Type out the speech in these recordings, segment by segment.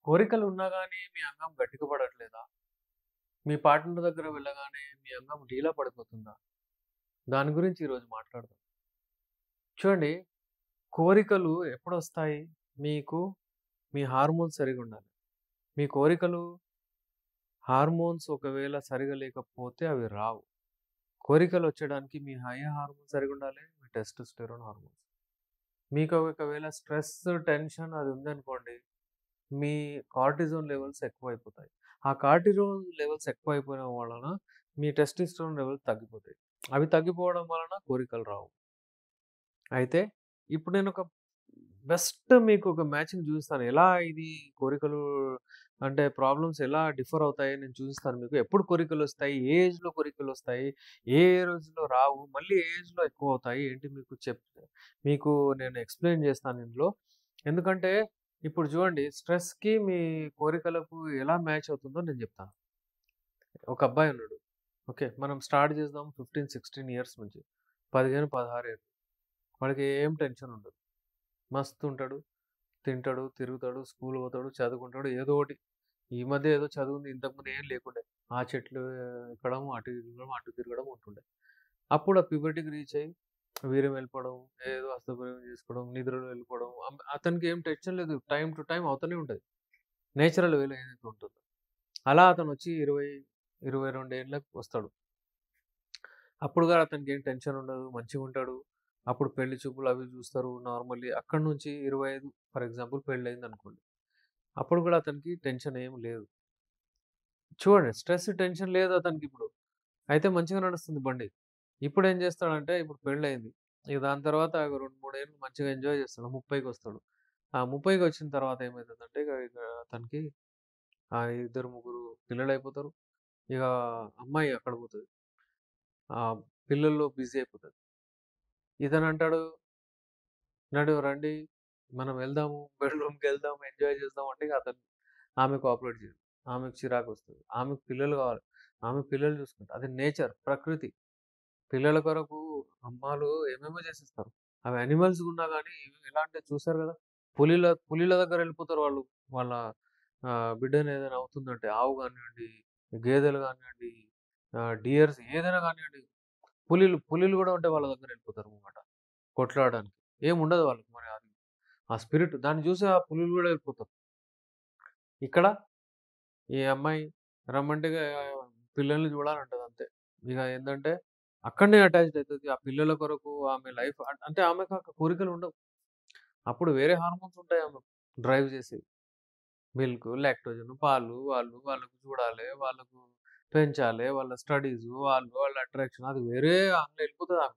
కోరికలున్నా గాని మీ అంగం గట్టిగా పడట్లేదా? మీ పార్ట్నర్ దగ్గర వెళ్ళగానే మీ అంగం ఢీలా పడిపోతుందా? దాని గురించి ఈరోజు మాట్లాడదాం. చూడండి, కోరికలు ఎప్పుడొస్తాయి? మీకు మీ హార్మోన్స్ సరిగుండాలి. మీ కోరికలు హార్మోన్స్ ఒకవేళ సరిగా లేకపోతే అవి రావు. కోరికలొచ్చేయడానికి మీ హార్మోన్ సరిగుండాలి. మీ టెస్టోస్టెరాన్ హార్మోన్స్. మీకు ఒకవేళ స్ట్రెస్, టెన్షన్ అది ఉందనుకోండి, మీ కార్టిజోన్ లెవెల్స్ ఎక్కువైపోతాయి. ఆ కార్టిజోన్ లెవెల్స్ ఎక్కువైపోవడం వలన మీ టెస్టోస్టెరాన్ లెవెల్స్ తగ్గిపోతాయి. అవి తగ్గిపోవడం వలన కోరికలు రావు. అయితే ఇప్పుడు నేనొక బెస్ట్ మీకొక మ్యాచింగ్ చూపిస్తాను. ఎలా ఇది కోరికలు అంటే ప్రాబ్లమ్స్ ఎలా డిఫర్ అవుతాయో నేను చూపిస్తాను మీకు. ఎప్పుడు కోరికలొస్తాయి? ఏ ఏజ్‌లో కోరికలొస్తాయి? ఏ రోజుల్లో రావు? మళ్ళీ ఏ ఏజ్‌లో ఎక్కువవుతాయి? ఏంటి మీకు నేను ఎక్స్‌ప్లెయిన్ చేస్తాను ఇందులో. ఎందుకంటే ఇప్పుడు చూడండి, స్ట్రెస్‌కి మీ కోరికలకు ఎలా మ్యాచ్ అవుతుందో నేను చెప్తాను. ఒక అబ్బాయున్నాడు. ఓకే. మనం స్టార్ట్ చేద్దాం 15, 16 ఇయర్స్ నుంచి. 15, 16 ఏళ్ళు. వాడికి ఏం టెన్షన్ ఉండదు. మస్తుంటాడు. తింటాడు, తిరుగుతాడు, స్కూల్ పోతాడు, చదువుకుంటాడు ఏదో ఒకటి. ఈ మధ్య ఏదో చదువుంది. ఇంతకుముందు ఏం లేకుండే. ఆ చెట్లు ఎక్కడం, అటు తిరగడం, అటు తిరగడం ఉంటుండే. అప్పుడు ఆ ప్యూబర్టీకి రీచ్ అయ్యి వీర్యం వెళ్ళిపోవడం, ఏదో హస్తప్రయోగం చేసుకోవడం, నిద్రలో వెళ్ళిపోవడం. అతనికి ఏం టెన్షన్ లేదు. టైమ్ టు టైమ్ అవుతూనే ఉంటది. నేచురల్ వేలో ఏదైతే ఉంటుందో. అలా అతనొచ్చి 20, 22 ఏళ్ళకి వస్తాడు. అప్పుడు కూడా అతనికేం టెన్షన్ ఉండదు. మంచిగుంటాడు. అప్పుడు పెళ్లి చూపులు అవి చూస్తారు నార్మల్లీ. అక్కడి నుంచి 25 ఫర్ ఎగ్జాంపుల్ పెళ్లయిందనుకోండి. అప్పుడు కూడా అతనికి టెన్షన్ ఏమి లేదు. చూడండి, స్ట్రెస్, టెన్షన్ లేదు అతనికిప్పుడు. అయితే మంచిగా నడుస్తుంది బండి. ఇప్పుడేం చేస్తాడంటే ఇప్పుడు పెళ్లయింది. ఇక దాని తర్వాత ఒక 2, 3 ఏళ్ళు మంచిగా ఎంజాయ్ చేస్తాడు. 30కొస్తాడు. ఆ 30కొచ్చిన తర్వాత ఏమైతదంటే ఇక అతనికి ఇద్దరు, ముగ్గురు పిల్లలయిపోతారు. ఇక అమ్మాయి అక్కడ పోతది. పిల్లల్లో బిజీ అయిపోతది. ఇతనంటాడు, "నడు రండి, మనం వెళ్దాము, బెడ్‌రూమ్‌కెళ్దాం, ఎంజాయ్ చేద్దాం" అంటే ఇక ఆమె కోఆపరేట్ చేయదు. ఆమెకు చిరాకొస్తది. ఆమెకు పిల్లలు కావాలి. ఆమె పిల్లలు చూసుకుంటా. అది నేచర్, ప్రకృతి. పిల్లల కొరకు అమ్మాలు ఏమేమో చేసేస్తారు. అవి యానిమల్స్‌గున్నా గానీ ఎలా అంటే చూసారు గదా! పులిల దగ్గరెళ్ళిపోతారు వాళ్ళు. వాళ్ళ బిడ్డని ఏదైనా అవుతుందంటే ఆవు గానియండి, గేదెలు గానియండి, డియర్స్ ఏదైనా గానియండి. పులిలు గూడా ఉంటే వాళ్ళ దగ్గరెళ్ళిపోతారనమాట కొట్లాడడానికి. ఏముండదు వాళ్ళకి మరి అది. ఆ స్పిరిట్ దాన్ని చూసి ఆ పులులు గూడా వెళ్ళిపోతారు. ఇక్కడ ఈ అమ్మాయి రమ్మంటే పిల్లల్ని చూడాలంటదంతే. ఇగ ఏందంటే అక్కడనే అటాచ్డ్ అయితది. ఆ పిల్లల కొరకు ఆమె లైఫ్ అంటే ఆమెకు ఆ కోరికలుండవు. అప్పుడు వేరే హార్మోన్స్ ఉంటాయి ఆమెకు డ్రైవ్ చేసేవి. మిల్క్, లాక్టోజన్, పాలు వాళ్ళకు చూడాలే, వాళ్ళకు పెంచాలే, వాళ్ళ స్టడీసు, వాళ్ళ అట్రాక్షన్ అది వేరే అందులో ఎళ్ళిపోతదామె.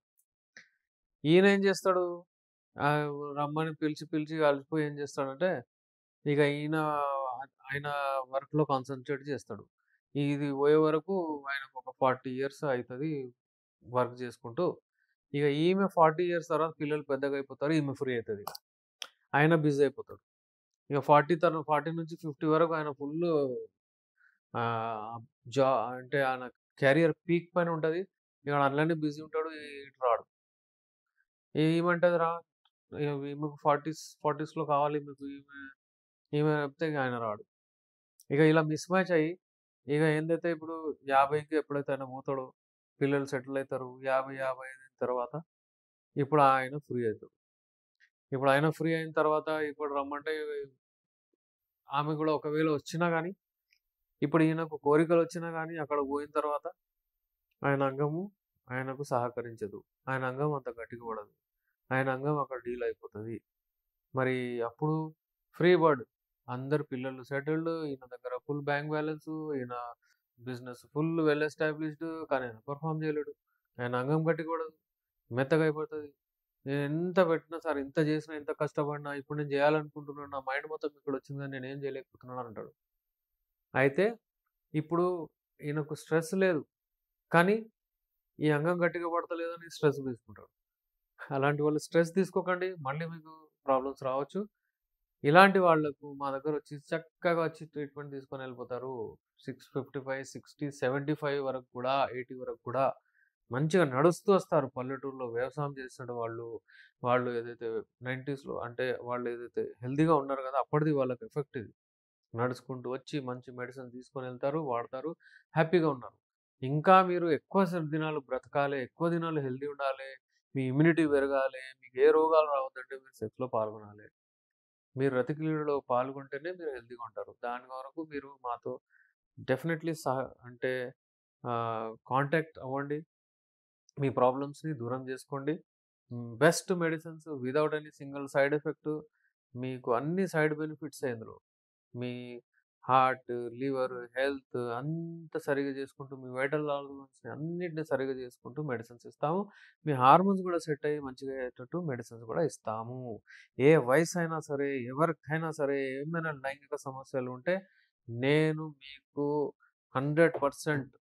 ఈయనేం చేస్తాడు, రమ్మని పిలిచి అలసిపోయి ఏం చేస్తాడంటే ఇక ఆయన వర్క్‌లో కాన్సంట్రేట్ చేస్తాడు. ఇది పోయే వరకు ఆయనకు ఒక 40 ఇయర్స్ అయితది వర్క్ చేసుకుంటూ. ఇక ఈమె 40 ఇయర్స్ తర్వాత పిల్లలు పెద్దగా అయిపోతారు. ఈమె ఫ్రీ అయితదిక. ఆయన బిజీ అయిపోతాడు. ఇక 40 నుంచి 50 వరకు ఆయన ఫుల్లు ఆహ్, జా అంటే ఆయన కెరియర్ పీక్ పైన ఉంటది. ఇక అందులోనే బిజీ ఉంటాడు. ఇటు రాడు. ఈమంటదిరా ఈమెకు 40స్‌లో కావాలి మీకు ఈమె చెప్తే ఇక ఆయన రాడు. ఇక ఇలా మిస్ మ్యాచ్ అయ్యి, ఇక ఏందైతే ఇప్పుడు 50కి ఎప్పుడైతే ఆయన పోతాడో, పిల్లలు సెటిల్ అయితారు. 50, 55 అయిన తర్వాత ఇప్పుడు ఆయన ఫ్రీ అయితాడు. ఇప్పుడు ఆయన ఫ్రీ అయిన తర్వాత ఇప్పుడు రమ్మంటే ఆమె కూడా ఒకవేళ వచ్చినా గానీ, ఇప్పుడు ఈయనకు కోరికలొచ్చినా గానీ అక్కడికి పోయిన తర్వాత ఆయన అంగము ఆయనకు సహకరించదు. ఆయన అంగం అంత గట్టిగా పడదు. ఆయన అంగం అక్కడ డీల్ అయిపోతది. మరి అప్పుడు ఫ్రీ బర్డ్. అందరు పిల్లలు సెటిల్డ్. ఈయన దగ్గర ఫుల్ బ్యాంక్ బ్యాలెన్సు. ఈయన బిజినెస్ ఫుల్ వెల్ ఎస్టాబ్లిష్డ్. కానీ ఆయన పెర్ఫార్మ్ చేయలేడు. ఆయన అంగం గట్టిగూడదు. మెత్తగా అయిపోతది. నేనెంత పెట్టినా సరే, ఇంత చేసినా, ఎంత కష్టపడినా, ఇప్పుడు నేను చేయాలనుకుంటున్నాను. నా మైండ్ మొత్తం ఇక్కడొచ్చింది గానీ నేనేం చేయలేకపోతున్నాను అంటాడు. అయితే ఇప్పుడు ఈయనకు స్ట్రెస్ లేదు. కానీ ఈ అంగం గట్టిగా పడతలేదని స్ట్రెస్ తీసుకుంటాడు. అలాంటి వాళ్ళు స్ట్రెస్ తీసుకోకండి. మళ్ళీ మీకు ప్రాబ్లమ్స్ రావచ్చు. ఇలాంటి వాళ్ళకు మా దగ్గరొచ్చి చక్కగా వచ్చి ట్రీట్‌మెంట్ తీసుకొని ఎళ్ళిపోతారు. 655, 60, 75 వరకు కూడా, 80 వరకు కూడా మంచిగా నడుస్తూ వస్తారు. పల్లెటూరులో వ్యవసాయం చేస్తుండే వాళ్ళు, వాళ్ళు ఏదైతే 90స్‌లో అంటే వాళ్ళు ఏదైతే హెల్తీగా ఉన్నారు కదా! అప్పటిది వాళ్ళకి ఎఫెక్ట్ ఇది. నడుచుకుంటూ వచ్చి మంచి మెడిసిన్ తీసుకొని వెళ్తారు, వాడతారు, హ్యాపీగా ఉన్నారు. ఇంకా మీరు ఎక్కువ దినాలు బ్రతకాలి, ఎక్కువ దినాలు హెల్తీ ఉండాలి, మీ ఇమ్యూనిటీ పెరగాలి, మీకు ఏ రోగాలు రావద్దంటే మీరు సెక్స్‌లో పాల్గొనాలి. మీరు రతిక్రీడలో పాల్గొంటేనే మీరు హెల్తీగా ఉంటారు. దాని వరకు మీరు మాతో డెఫినెట్‌లీ అంటే కాంటాక్ట్ అవ్వండి. మీ ప్రాబ్లమ్స్‌ని దూరం జేసుకోండి. Best medicines without any single side effect. మీకు అన్ని సైడ్ బెనిఫిట్సే ఇందులో. మీ హార్ట్, లివర్, హెల్త్ అంతా సరిగ్గా చేసుకుంటూ, మీ వైటల్ ఆర్గన్స్ అన్నిటిని సరిగ్గా చేసుకుంటూ మెడిసిన్స్ ఇస్తాము. మీ హార్మోన్స్ కూడా సెట్ అయ్యి మంచిగా అయ్యేటట్టు మెడిసిన్స్ కూడా ఇస్తాము. ఏ వయసైనా సరే, ఎవరికైనా సరే, ఏమైనా లైంగిక సమస్యలు ఉంటే నేను మీకు 100%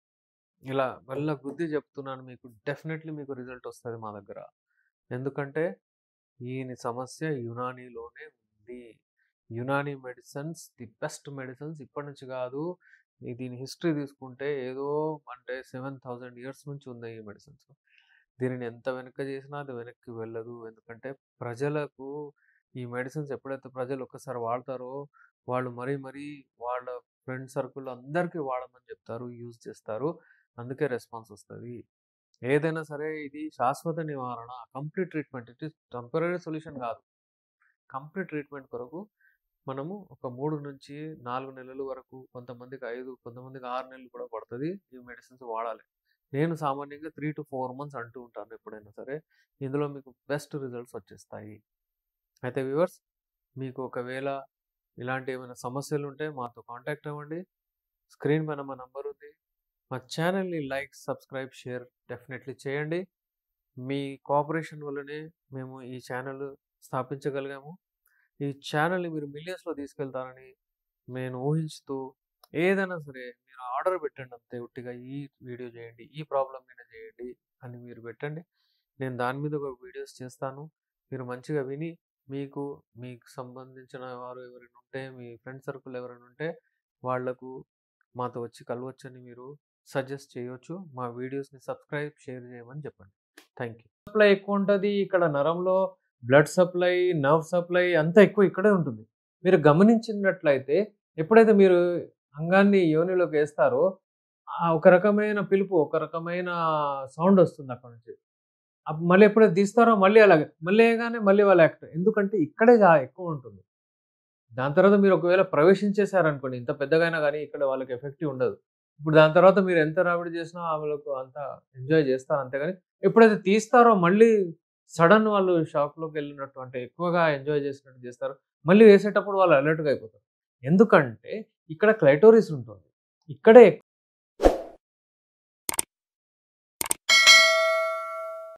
ఇలా వెళ్ళగుద్ది చెప్తున్నాను మీకు. డెఫినెట్‌లీ మీకు రిజల్ట్ వస్తది మా దగ్గర. ఎందుకంటే ఈని సమస్య యునానీలోనే ఉంది. Unani medicines the best medicines. ఇప్పటి నుంచి కాదు. దీని హిస్టరీ తీసుకుంటే ఏదో అంటే 7000 ఇయర్స్ నుంచి ఉన్నాయి ఈ మెడిసిన్స్. దీనిని ఎంత వెనక్కి చేసినా అది వెనక్కి వెళ్ళదు. ఎందుకంటే ప్రజలకు ఈ మెడిసిన్స్ ఎప్పుడైతే ప్రజలు ఒక్కసారి వాడతారో వాళ్ళు మరీ వాళ్ళ ఫ్రెండ్ సర్కిల్ అందరికీ వాడమని చెప్తారు. యూజ్ చేస్తారు. అందుకే రెస్పాన్స్ వస్తది. ఏదైనా సరే ఇది శాశ్వత నివారణ. Complete treatment. It is temporary solution కాదు. కంప్లీట్ ట్రీట్మెంట్ కొరకు మనము ఒక 3-4 నెలల వరకు, కొంతమందికి 5, కొంతమందికి 6 నెలలు కూడా పడతది. ఈ మెడిసిన్స్ వాడాలి. నేను సామాన్యంగా 3-4 మంత్స్ అంటూ ఉంటాను ఎప్పుడైనా సరే. ఇందులో మీకు బెస్ట్ రిజల్ట్స్ వచ్చేస్తాయి. అయితే వ్యూవర్స్, మీకు ఒకవేళ ఇలాంటి ఏమైనా సమస్యలుంటే మాతో కాంటాక్ట్ అవ్వండి. స్క్రీన్ పైన మా నంబర్ ఉంది. మా ఛానల్‌ని లైక్, సబ్స్క్రైబ్, షేర్ డెఫినెట్‌లీ చేయండి. మీ కోఆపరేషన్ వల్లనే మేము ఈ ఛానల్ స్థాపించగలిగాము. ఈ ఛానల్‌ని మీరు మిలియన్స్‌లో తీసుకెళ్తారని నేను ఊహించుతూ, ఏదైనా సరే మీరు ఆర్డర్ పెట్టండి అంతే ఉట్టిగా. ఈ వీడియో చేయండి, ఈ ప్రాబ్లమ్ మీద చేయండి అని మీరు పెట్టండి. నేను దాని మీద ఒక వీడియోస్ చేస్తాను. మీరు మంచిగా విని మీకు సంబంధించిన వారు ఎవరైనా ఉంటే, మీ ఫ్రెండ్ సర్కిల్ ఎవరైనా ఉంటే వాళ్ళకు మాతో వచ్చి కలవచ్చని మీరు సజెస్ట్ చేయొచ్చు. మా వీడియోస్‌ని సబ్స్క్రైబ్, షేర్ చేయమని చెప్పండి. Thank you. సప్లై ఎక్కువ ఉంటది. ఇక్కడ నరంలో బ్లడ్ సప్లై, నర్వ్ సప్లై అంతా ఎక్కువ ఇక్కడే ఉంటుంది. మీరు గమనించినట్లయితే ఎప్పుడైతే మీరు అంగాన్ని యోనిలోకి ఏస్తారో ఒక రకమైన పిలుపు, ఒక రకమైన సౌండ్ వస్తుంది అక్కడి నుంచి. మళ్ళీ ఎప్పుడైతే తీస్తారో మళ్ళీ అలాగే. మళ్ళీ ఎయగానే మళ్ళీ వాళ్ళు యాక్ట్. ఎందుకంటే ఇక్కడే ఎక్కువ ఉంటుంది. దాని తర్వాత మీరు ఒకవేళ ప్రవేశించేసారనుకోండి, ఇంత పెద్దగా అయినా గానీ ఇక్కడ వాళ్ళకి ఎఫెక్టివ్ ఉండదు. ఇప్పుడు దాని తర్వాత మీరు ఎంత రాబడి చేసినా వాళ్ళకు అంత ఎంజాయ్ చేస్తారు అంతేగాని, ఎప్పుడైతే తీస్తారో మళ్ళీ సడెన్ వాళ్ళు షాక్‌లోకెళ్ళినట్టు అంటే ఎక్కువగా ఎంజాయ్ చేసినట్టు చేస్తారు. మళ్ళీ వేసేటప్పుడు వాళ్ళు అలర్ట్‌గా అయిపోతారు. ఎందుకంటే ఇక్కడ క్లైటోరిస్ ఉంటుంది. ఇక్కడే